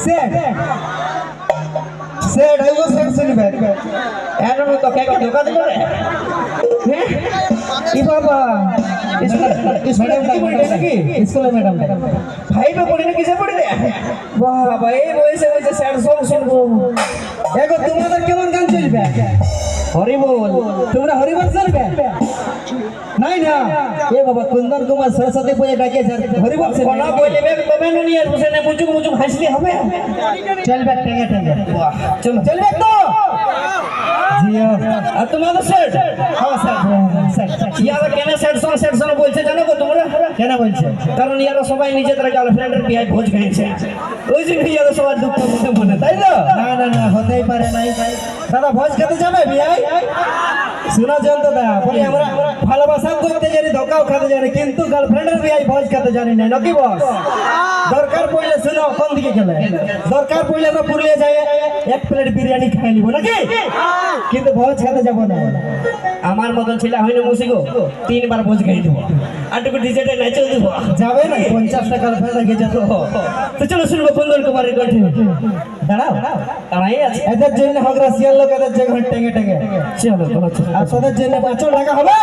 set set আইবো set শুনবে এর তো কে কে ধোকা দিল রে ই বাবা স্কুলে কি পড়ে নাকি স্কুলে ম্যাডাম ভাইবে পড়ি না কিসে পড়ি রে বাবা এই বয়সে বয়সে স্যার সং শুনবো এগো তোমাদের কেমন গান চলবে হরিবোল তোমরা হরিবল চলবে নাই না এ বাবা কুন্দন কুমার সরস্বতী পূজা ডাকিয়েছে হরিবল কোনা বইলে তবে নিয়ে বসে মুচুক মুচুক হাসলে হবে চলবে টেঙ্গে টেঙ্গে বাহ চলো চলবে তো জিও আর তোমাদের সেট হ্যাঁ স্যার ইয়ারা কেন সেট সং বলছে জানো গো তোমরা কেন বলছে কারণ ইয়ারা সবাই নিজেদের গার্লফ্রেন্ডের বিয়ে ভোজ খেয়েছে ওই জন্য ইয়ারা সবার দুঃখ মনে মনে তাই তো না না না হতেই পারে নাই দাদা ভোজ খেতে যাবে বিয়াই শোনা জানতো দা বলি আমরা ভালোবাসা করতে জানি ধোকাও খেতে জানি কিন্তু গার্লফ্রেন্ডের বিয়াই ভোজ খেতে জানি না নাকি বস দরকার পড়লে শুনো কোন দিকে গেলে দরকার পড়লে আমরা পুরুলিয়া যাই এক প্লেট বিরিয়ানি খাই নিব নাকি কিন্তু ভোজ খেতে যাব না আমার মতন ছেলে হয় না মুসিগো 3 বার ভোজ খেয়ে দেবো আটুকু ডিজেটে নাচে দেবো যাবে না 50 টাকা গার্লফ্রেন্ড রেখে যেত তো চলো শুনবো কুন্দন কুমারের কণ্ঠে দাঁড়াও দাঁড়াই আছে এদের জন্য হক রাশিয়ার লোক এদের জন্য টেঙ্গে টেঙ্গে চলো আর তোদের জন্য 5 টাকা হবে